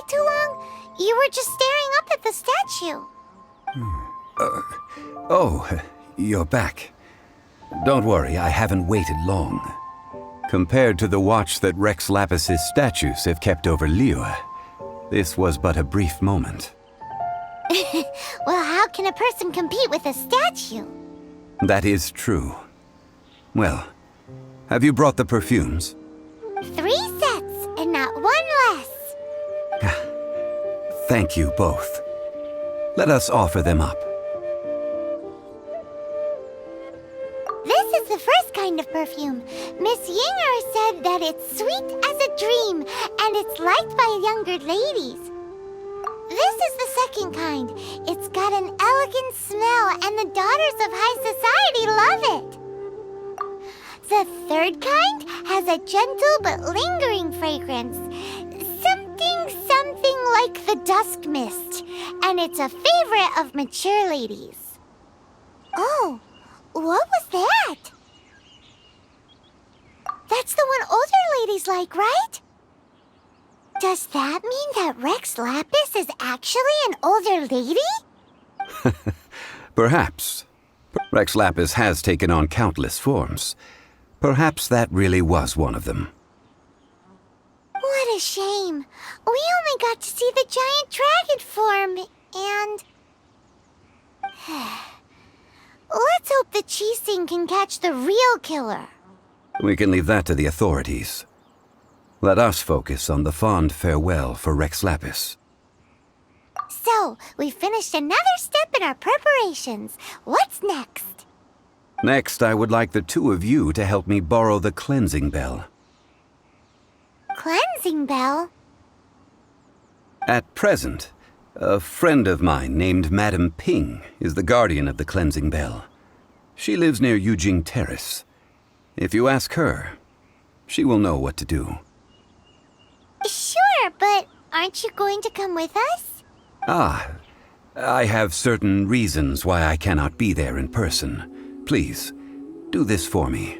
too long? You were just staring up at the statue. Oh, you're back. Don't worry, I haven't waited long. Compared to the watch that Rex Lapis's statues have kept over Liyue, this was but a brief moment. Well, how can a person compete with a statue? That is true. Well, have you brought the perfumes? 3 sets, and not one less. Thank you both. Let us offer them up. This is the first kind of perfume. Miss Yinger said that it's sweet as a dream, and it's liked by younger ladies. This is the second kind. It's got an elegant smell, and the daughters of high society love it. The third kind has a gentle but lingering fragrance. Something like the dusk mist, and it's a favorite of mature ladies. Oh, what was that? That's the one older ladies like, right? Does that mean that Rex Lapis is actually an older lady? Perhaps. Rex Lapis has taken on countless forms. Perhaps that really was one of them. What a shame. We only got to see the giant dragon form, and... Let's hope the Qixing can catch the real killer. We can leave that to the authorities. Let us focus on the fond farewell for Rex Lapis. So, we finished another step in our preparations. What's next? Next, I would like the two of you to help me borrow the cleansing bell. Cleansing bell? At present, a friend of mine named Madame Ping is the guardian of the cleansing bell. She lives near Yujing Terrace. If you ask her, she will know what to do. Sure, but aren't you going to come with us? I have certain reasons why I cannot be there in person. Please, do this for me.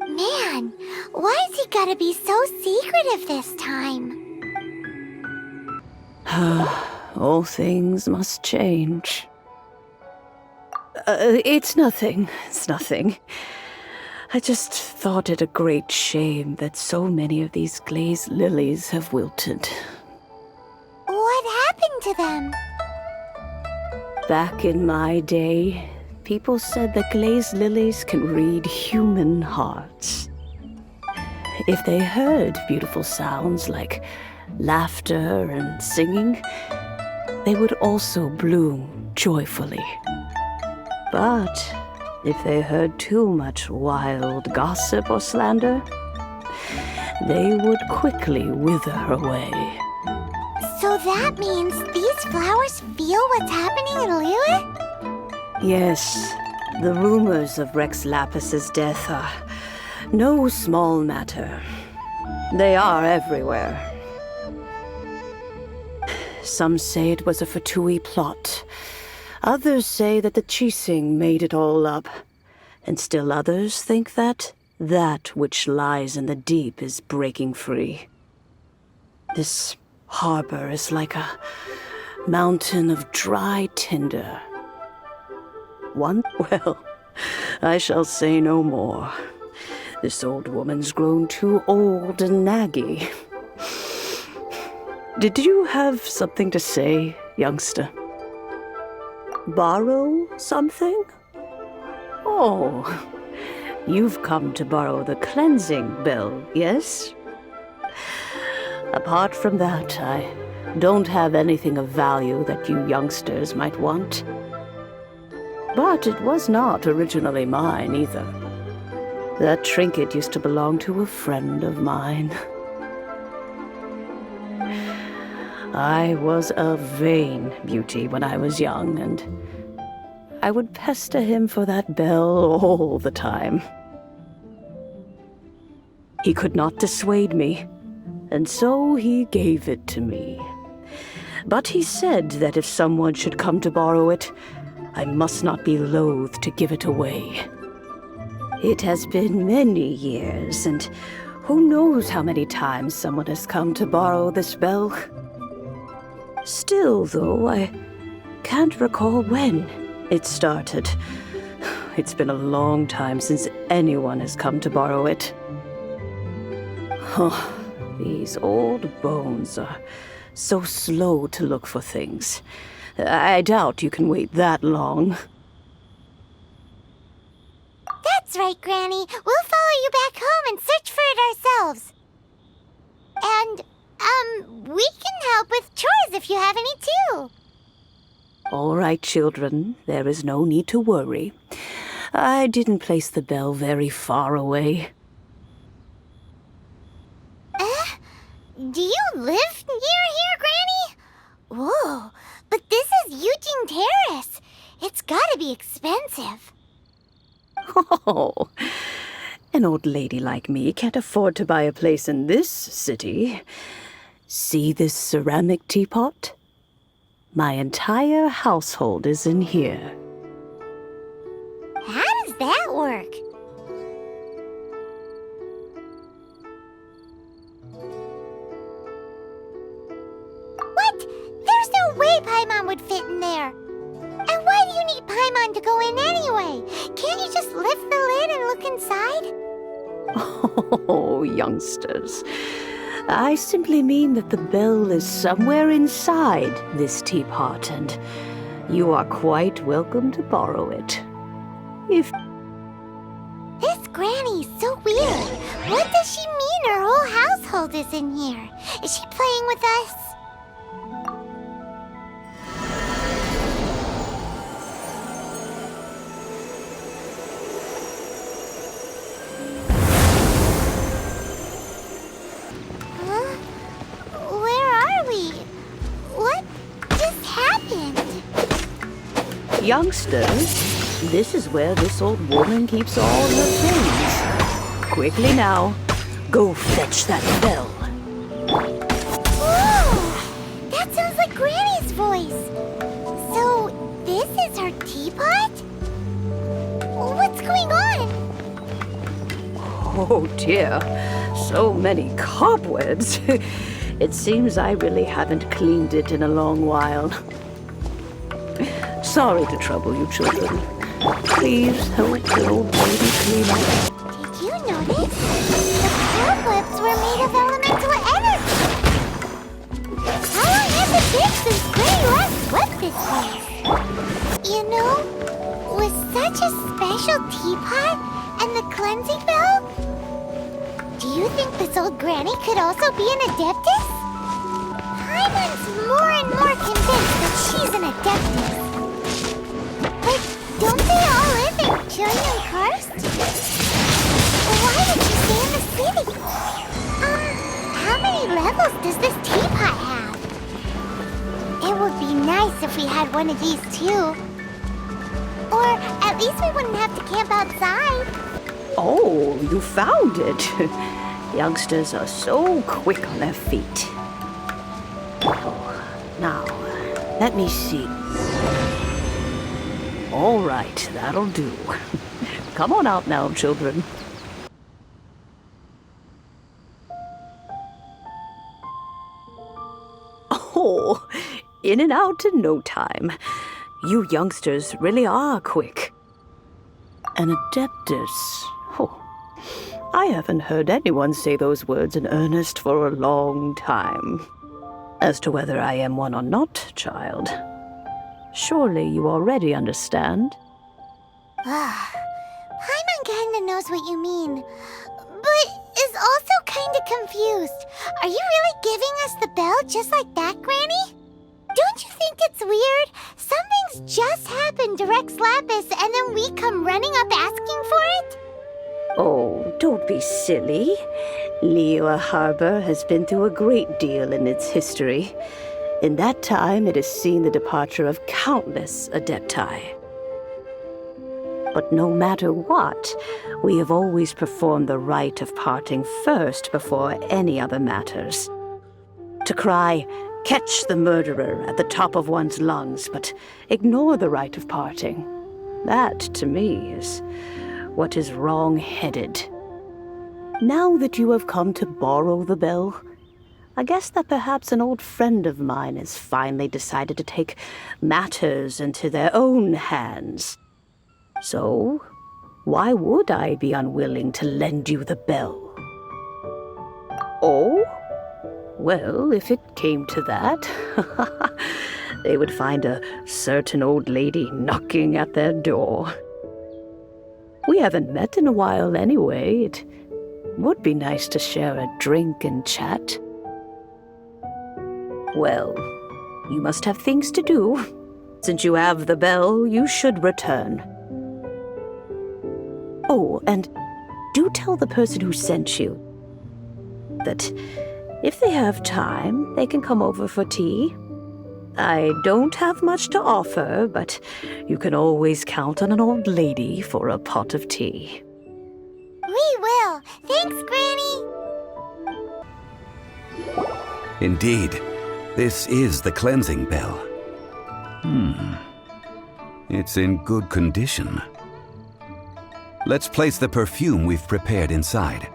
Man, why has he gotta be so secretive this time? All things must change. It's nothing. I just thought it a great shame that so many of these glazed lilies have wilted. What happened to them? Back in my day, people said that glazed lilies can read human hearts. If they heard beautiful sounds like laughter and singing, they would also bloom joyfully. But if they heard too much wild gossip or slander, they would quickly wither away. So that means these flowers feel what's happening in Liyue? Yes, the rumors of Rex Lapis's death are no small matter. They are everywhere. Some say it was a Fatui plot. Others say that the Qixing made it all up. And still others think that which lies in the deep is breaking free. This harbor is like a mountain of dry tinder. Well, I shall say no more. This old woman's grown too old and naggy. Did you have something to say, youngster? Borrow something? Oh, you've come to borrow the cleansing bell, yes? Apart from that, I don't have anything of value that you youngsters might want. But it was not originally mine, either. That trinket used to belong to a friend of mine. I was a vain beauty when I was young, and I would pester him for that bell all the time. He could not dissuade me, and so he gave it to me. But he said that if someone should come to borrow it, I must not be loath to give it away. It has been many years, and who knows how many times someone has come to borrow this bell. Still, though, I can't recall when it started. It's been a long time since anyone has come to borrow it. Oh, these old bones are so slow to look for things. I doubt you can wait that long. That's right, Granny. We'll follow you back home and search for it ourselves. And, we can help with chores if you have any too. All right, children, there is no need to worry. I didn't place the bell very far away. Do you live near here, Granny? Whoa, but this is Eugene Terrace. It's gotta be expensive. Oh, an old lady like me can't afford to buy a place in this city. See this ceramic teapot? My entire household is in here. How does that work? What? There's no way Paimon would fit in there. And why do you need Paimon to go in anyway? Can't you just lift the lid and look inside? Oh, youngsters. I simply mean that the bell is somewhere inside this teapot, and you are quite welcome to borrow it. If This Granny is so weird. What does she mean her whole household is in here? Is she playing with us? Huh? Where are we? What just happened? youngsters, this is where this old woman keeps all her things. Quickly now, go fetch that bell. Whoa! That sounds like Granny's voice. So, this is her teapot? What's going on? Oh dear, so many cobwebs. It seems I really haven't cleaned it in a long while. Sorry to trouble you, children. Please help the old lady clean up. Did you notice? The cobwebs were made of elemental energy. How long has it been since Granny last swept this place? You know, with such a special teapot and the cleansing bell, do you think this old Granny could also be an Adeptus? Paimon's more and more convinced that she's an Adeptus. But don't they all live in Julian Karst? Why did she stay in the city? How many levels does this teapot have? It would be nice if we had one of these too. Or at least we wouldn't have to camp outside. Oh, you found it. Youngsters are so quick on their feet. Oh, now, let me see. All right, that'll do. Come on out now, children. Oh, in and out in no time. You youngsters really are quick. An Adeptus. Oh, I haven't heard anyone say those words in earnest for a long time. As to whether I am one or not, child, surely you already understand. Paimon kinda knows what you mean, but is also kinda confused. Are you really giving us the bell just like that, Granny? Don't you think it's weird? Something's just happened to Rex Lapis and then we come running up asking for it? Oh, don't be silly. Liyue Harbor has been through a great deal in its history. In that time, it has seen the departure of countless Adepti. But no matter what, we have always performed the rite of parting first before any other matters. To cry, "Catch the murderer," at the top of one's lungs, but ignore the rite of parting. That, to me, is what is wrong-headed. Now that you have come to borrow the bell, I guess that perhaps an old friend of mine has finally decided to take matters into their own hands. So, why would I be unwilling to lend you the bell? Oh? Well, if it came to that, they would find a certain old lady knocking at their door. We haven't met in a while anyway. It would be nice to share a drink and chat. Well, you must have things to do. Since you have the bell, you should return. Oh, and do tell the person who sent you that if they have time, they can come over for tea. I don't have much to offer, but you can always count on an old lady for a pot of tea. We will. Thanks, Granny. Indeed, this is the cleansing bell. It's in good condition. Let's place the perfume we've prepared inside.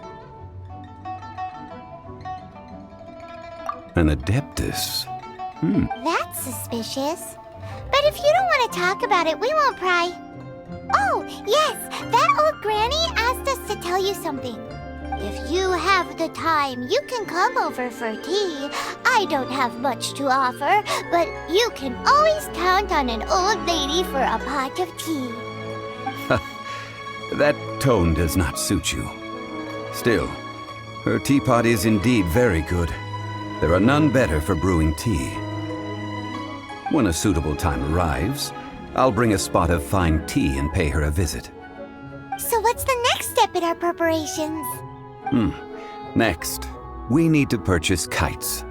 An adeptus. That's suspicious. But if you don't want to talk about it, we won't pry. Oh, yes, that old granny asked us to tell you something. If you have the time, you can come over for tea. I don't have much to offer, but you can always count on an old lady for a pot of tea. That tone does not suit you. Still, her teapot is indeed very good. There are none better for brewing tea. When a suitable time arrives, I'll bring a spot of fine tea and pay her a visit. So what's the next step in our preparations? Next, we need to purchase kites.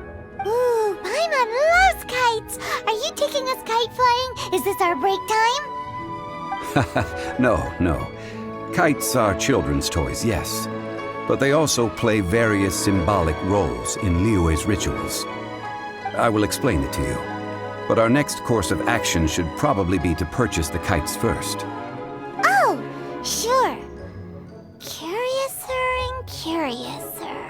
Ooh, Paimon loves kites! Are you taking us kite flying? Is this our break time? No. Kites are children's toys, yes. But they also play various symbolic roles in Liyue's rituals. I will explain it to you. But our next course of action should probably be to purchase the kites first. Oh, sure. Curiouser and curiouser.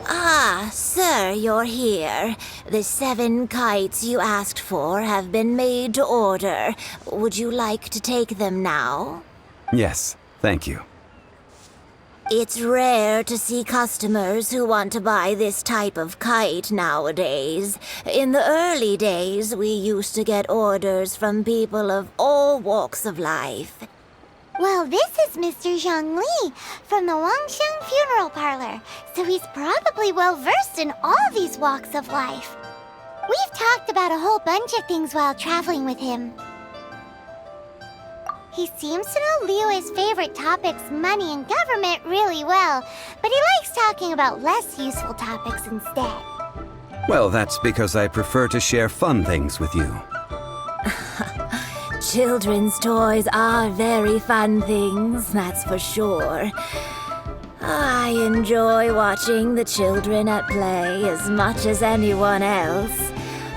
Ah, sir, you're here. The 7 kites you asked for have been made to order. Would you like to take them now? Yes, thank you. It's rare to see customers who want to buy this type of kite nowadays. In the early days, we used to get orders from people of all walks of life. Well, this is Mr. Zhongli from the Wangsheng Funeral Parlor, so he's probably well-versed in all these walks of life. We've talked about a whole bunch of things while traveling with him. He seems to know Liyue's favorite topics, money and government, really well, but he likes talking about less useful topics instead. Well, that's because I prefer to share fun things with you. Children's toys are very fun things, that's for sure. I enjoy watching the children at play as much as anyone else.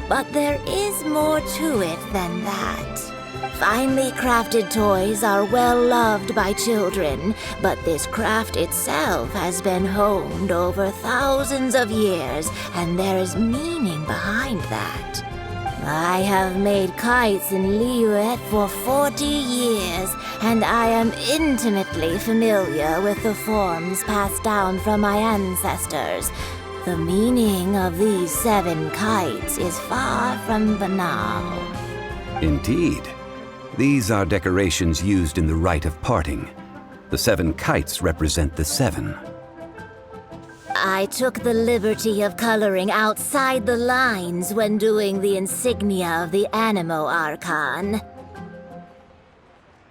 But there is more to it than that. Finely crafted toys are well loved by children, but this craft itself has been honed over thousands of years, and there is meaning behind that. I have made kites in Liyue for 40 years, and I am intimately familiar with the forms passed down from my ancestors. The meaning of these 7 kites is far from banal. Indeed. These are decorations used in the rite of parting. The 7 kites represent the 7. I took the liberty of coloring outside the lines when doing the insignia of the Animo Archon.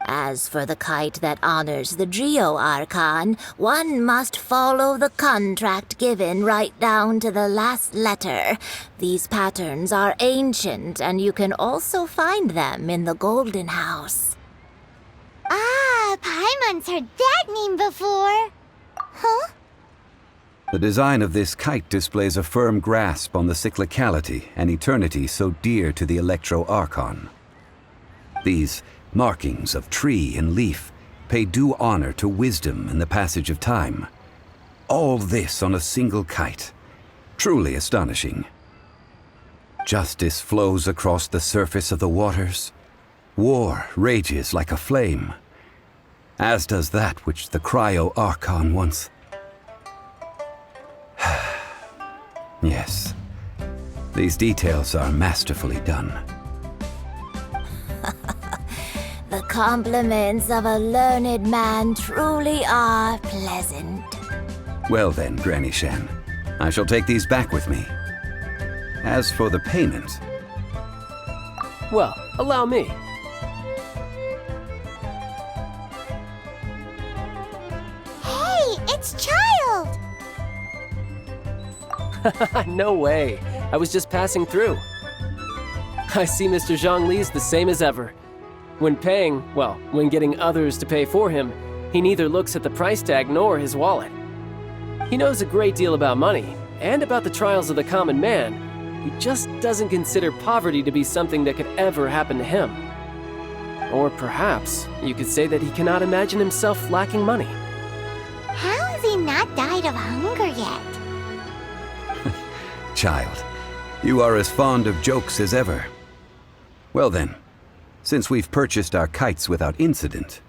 As for the kite that honors the Geo Archon, one must follow the contract given right down to the last letter. These patterns are ancient, and you can also find them in the Golden House. Ah, Paimon's heard that name before. Huh? The design of this kite displays a firm grasp on the cyclicality and eternity so dear to the Electro Archon. These markings of tree and leaf pay due honor to wisdom and the passage of time. All this on a single kite, Truly astonishing. Justice flows across the surface of the waters. War rages like a flame, as does that which the Cryo-Archon once... Yes, these details are masterfully done. The compliments of a learned man truly are pleasant. Well then, Granny Shan, I shall take these back with me. As for the payment... Well, allow me. Hey, it's Child! No way. I was just passing through. I see Mr. Zhongli's the same as ever. When paying, well, when getting others to pay for him, he neither looks at the price tag nor his wallet. He knows a great deal about money, and about the trials of the common man. He just doesn't consider poverty to be something that could ever happen to him. Or perhaps you could say that he cannot imagine himself lacking money. How has he not died of hunger yet? Child, you are as fond of jokes as ever. Well then, since we've purchased our kites without incident,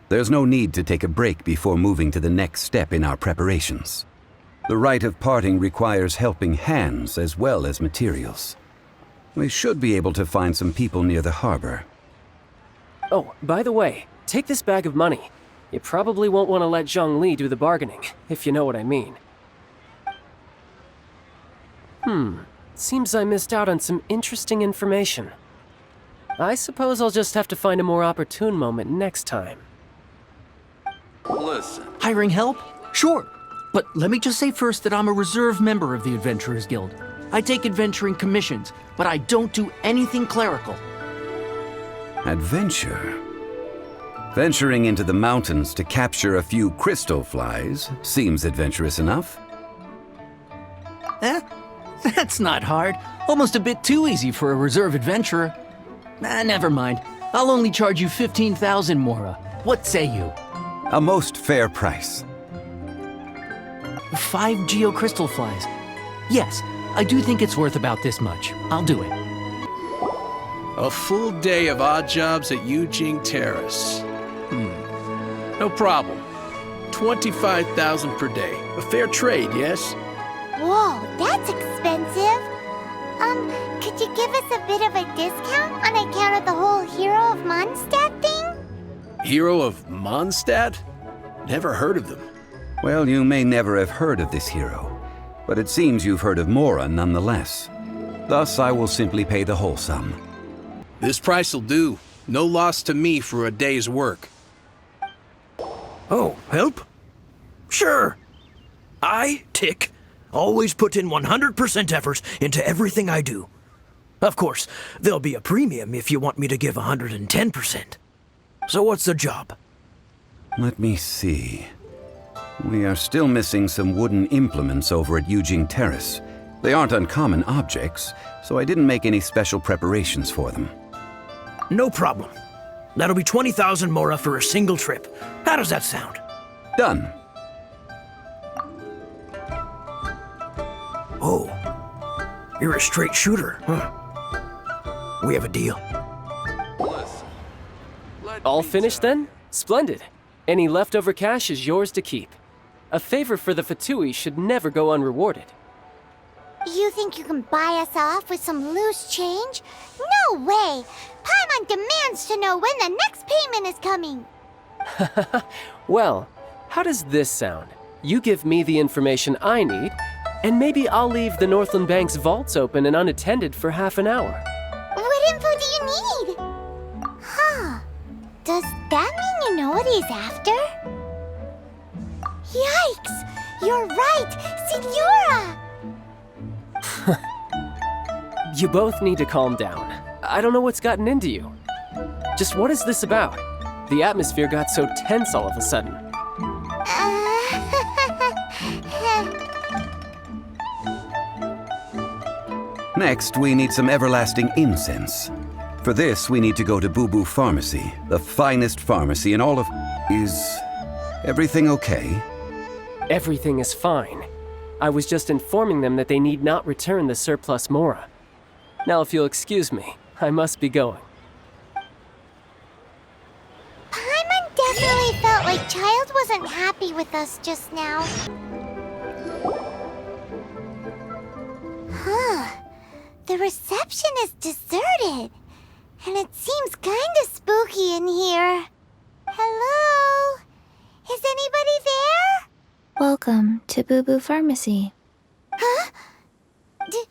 there's no need to take a break before moving to the next step in our preparations. The rite of parting requires helping hands as well as materials. We should be able to find some people near the harbor. Oh, by the way, take this bag of money. You probably won't want to let Zhongli do the bargaining, if you know what I mean. Seems I missed out on some interesting information. I suppose I'll just have to find a more opportune moment next time. Listen. Hiring help? Sure. But let me just say first that I'm a reserve member of the Adventurers Guild. I take adventuring commissions, but I don't do anything clerical. Adventure? Venturing into the mountains to capture a few crystal flies seems adventurous enough. That's not hard. Almost a bit too easy for a reserve adventurer. Never mind. I'll only charge you 15,000 Mora. What say you? A most fair price. 5 geocrystal flies. Yes, I do think it's worth about this much. I'll do it. A full day of odd jobs at Yujing Terrace. No problem. 25,000 per day. A fair trade, yes? Whoa, that's expensive. Could you give us a bit of a discount on account of the whole Hero of Mondstadt thing? Hero of Mondstadt? Never heard of them. Well, you may never have heard of this hero, but it seems you've heard of Mora nonetheless. Thus, I will simply pay the whole sum. This price will do. No loss to me for a day's work. Oh, help? Sure. I, Tick, always put in 100% effort into everything I do. Of course, there'll be a premium if you want me to give 110%. So what's the job? Let me see. We are still missing some wooden implements over at Yujing Terrace. They aren't uncommon objects, so I didn't make any special preparations for them. No problem. That'll be 20,000 Mora for a single trip. How does that sound? Done. Oh, you're a straight shooter, huh? We have a deal. All finished then? Splendid. Any leftover cash is yours to keep. A favor for the Fatui should never go unrewarded. You think you can buy us off with some loose change? No way! Paimon demands to know when the next payment is coming! Well, how does this sound? You give me the information I need, and maybe I'll leave the Northland Bank's vaults open and unattended for half an hour. What info do you need? Huh. Does that mean you know what he's after? Yikes! You're right! Signora! You both need to calm down. I don't know what's gotten into you. Just what is this about? The atmosphere got so tense all of a sudden. Next, we need some everlasting incense. For this, we need to go to Boo Boo Pharmacy, the finest pharmacy in all of... Is everything okay? Everything is fine. I was just informing them that they need not return the surplus Mora. Now, if you'll excuse me, I must be going. Paimon definitely felt like Child wasn't happy with us just now. Huh. The reception is deserted. And it seems kinda spooky in here. Hello? Is anybody there? Welcome to Boo Boo Pharmacy. Huh? Did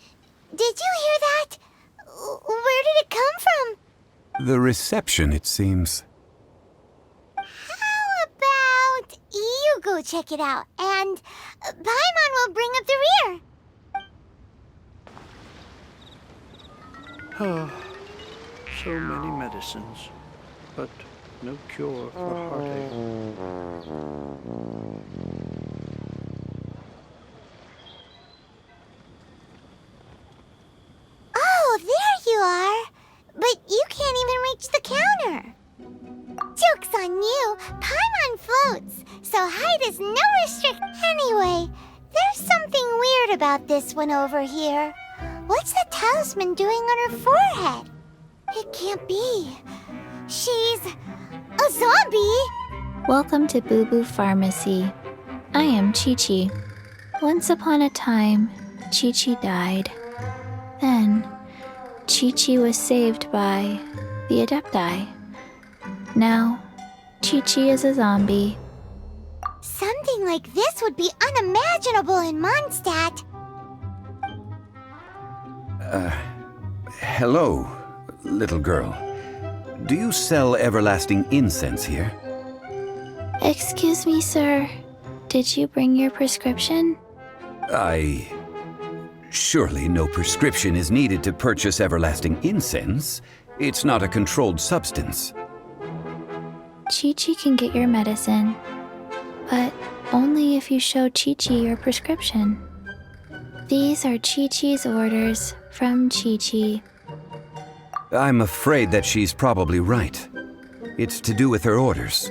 you hear that? Where did it come from? The reception, it seems. How about you go check it out, and Paimon will bring up the rear. So many medicines, but no cure for heartache. Oh, there you are. But you can't even reach the counter. Joke's on you. Paimon floats, so height is no restrict. Anyway, there's something weird about this one over here. What's the talisman doing on her forehead? It can't be. She's a zombie. Welcome to Boo Boo Pharmacy. I am Chi-Chi. Once upon a time, Chi-Chi died. Then, Chi-Chi was saved by the Adepti. Now, Chi-Chi is a zombie. Something like this would be unimaginable in Mondstadt. Hello, little girl. Do you sell everlasting incense here? Excuse me, sir. Did you bring your prescription? Surely no prescription is needed to purchase everlasting incense. It's not a controlled substance. Chi-Chi can get your medicine, but only if you show Chi-Chi your prescription. These are Chi-Chi's orders from Chi-Chi. I'm afraid that she's probably right. It's to do with her orders.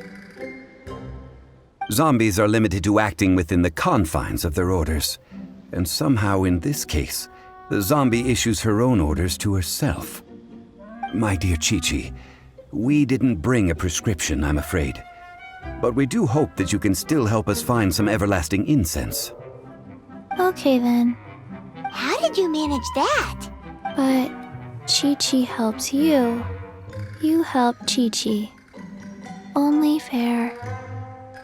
Zombies are limited to acting within the confines of their orders. And somehow in this case, the zombie issues her own orders to herself. My dear Chi-Chi, we didn't bring a prescription, I'm afraid. But we do hope that you can still help us find some everlasting incense. Okay then, How did you manage that? but Chi-Chi helps you. You help Chi-Chi. Only fair.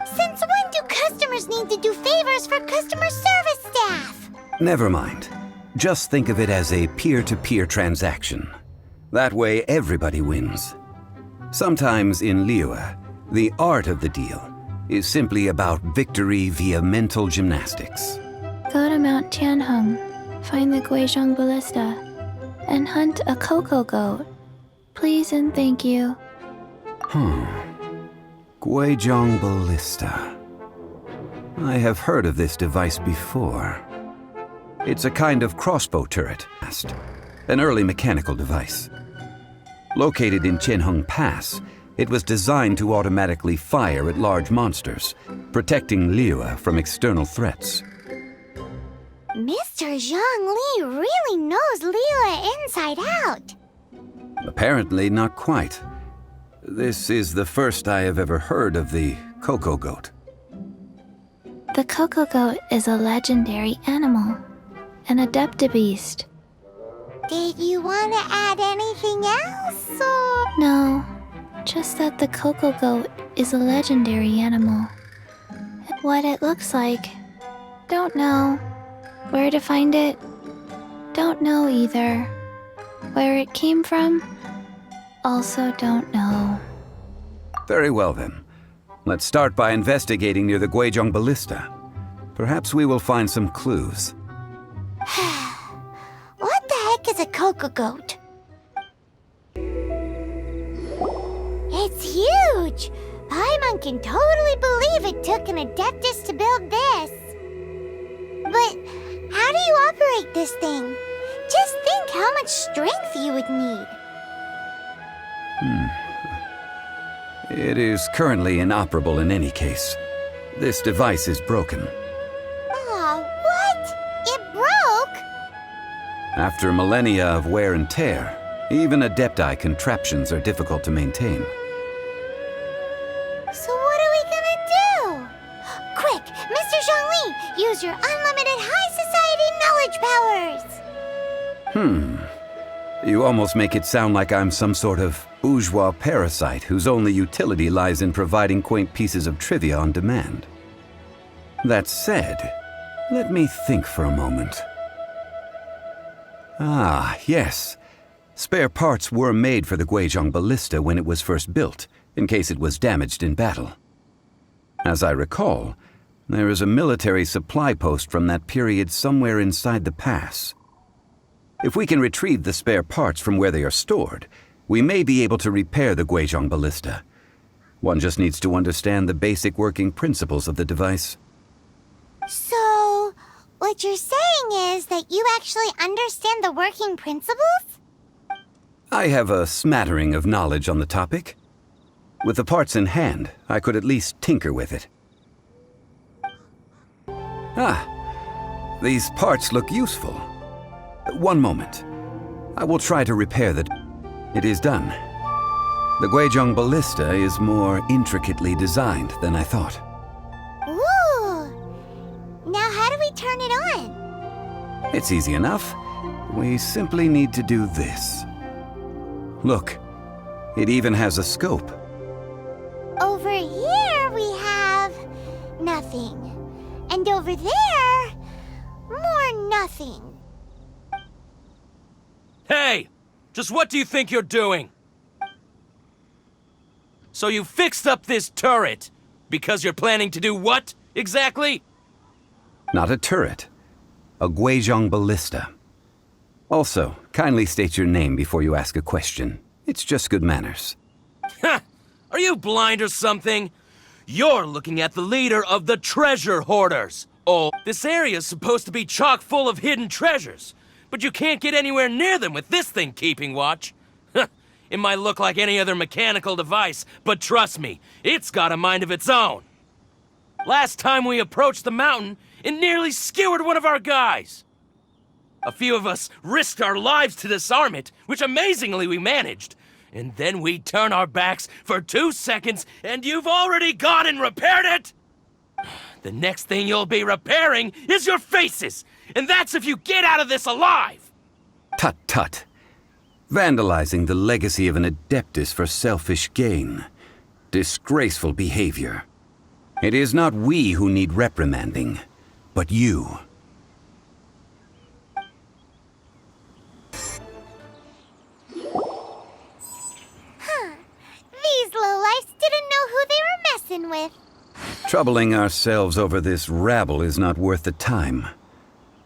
Since when do customers need to do favors for customer service staff? Never mind. Just think of it as a peer-to-peer transaction. That way everybody wins. Sometimes in Liyue, the art of the deal is simply about victory via mental gymnastics. Go to Mount Tianheng, find the Guizhong Ballista, and hunt a cocoa goat. Please and thank you. Guizhong Ballista. I have heard of this device before. It's a kind of crossbow turret, an early mechanical device. Located in Tianheng Pass, it was designed to automatically fire at large monsters, protecting Liyue from external threats. Mr. Zhang Li really knows Liyue inside out. Apparently not quite. This is the first I have ever heard of the cocoa goat. The cocoa goat is a legendary animal, an adeptabeast. Did you want to add anything else, or...? No, just that the cocoa goat is a legendary animal. What it looks like, don't know. Where to find it, don't know either. Where it came from, also don't know. Very well then. Let's start by investigating near the Guizhong Ballista. Perhaps we will find some clues. What the heck is a cocoa goat? It's huge! Paimon can totally believe it took an Adeptus to build this. But how do you operate this thing? Just think how much strength you would need. It is currently inoperable in any case. This device is broken. Aw, what? After millennia of wear and tear, even Adepti contraptions are difficult to maintain. So what are we gonna do? Quick, Mr. Zhongli, use your unlimited high society knowledge powers! You almost make it sound like I'm some sort of bourgeois parasite whose only utility lies in providing quaint pieces of trivia on demand. That said, let me think for a moment. Ah, yes. Spare parts were made for the Guizhong ballista when it was first built, in case it was damaged in battle. As I recall, there is a military supply post from that period somewhere inside the pass. If we can retrieve the spare parts from where they are stored, we may be able to repair the Guizhong ballista. One just needs to understand the basic working principles of the device. So, what you're saying is that you actually understand the working principles? I have a smattering of knowledge on the topic. With the parts in hand, I could at least tinker with it. Ah, these parts look useful. One moment. I will try to repair the... It is done. The Guizhong ballista is more intricately designed than I thought. Ooh! Now how do we turn it on? It's easy enough. We simply need to do this. Look, it even has a scope. Over here we have... nothing. And over there... more nothing. Hey! Just what do you think you're doing? So you fixed up this turret because you're planning to do what, exactly? Not a turret. A Guizhong ballista. Also, kindly state your name before you ask a question. It's just good manners. Ha! Are you blind or something? You're looking at the leader of the treasure hoarders. Oh, this area's supposed to be chock full of hidden treasures, but you can't get anywhere near them with this thing keeping watch. It might look like any other mechanical device, but trust me, it's got a mind of its own. Last time we approached the mountain, it nearly skewered one of our guys. A few of us risked our lives to disarm it, which amazingly we managed. And then we turn our backs for 2 seconds, and you've already gone and repaired it? The next thing you'll be repairing is your faces, and that's if you get out of this alive! Tut tut. Vandalizing the legacy of an Adeptus for selfish gain. Disgraceful behavior. It is not we who need reprimanding, but you. These lowlifes didn't know who they were messing with. Troubling ourselves over this rabble is not worth the time.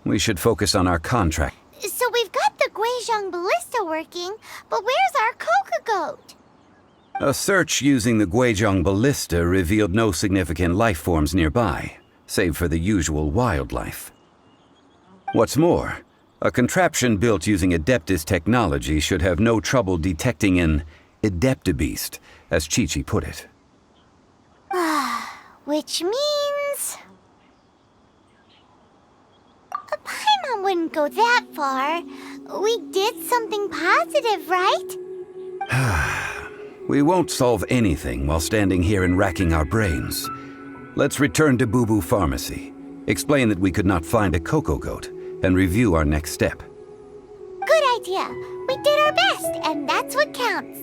We should focus on our contract. So we've got the Guizhong ballista working, but where's our coca goat? A search using the Guizhong ballista revealed no significant life forms nearby, save for the usual wildlife. What's more, a contraption built using Adeptus technology should have no trouble detecting an Adeptibeast, as Chi-Chi put it. Which means... Paimon wouldn't go that far. We did something positive, right? We won't solve anything while standing here and racking our brains. Let's return to Boo Boo Pharmacy, explain that we could not find a cocoa goat, and review our next step. Good idea. We did our best, and that's what counts.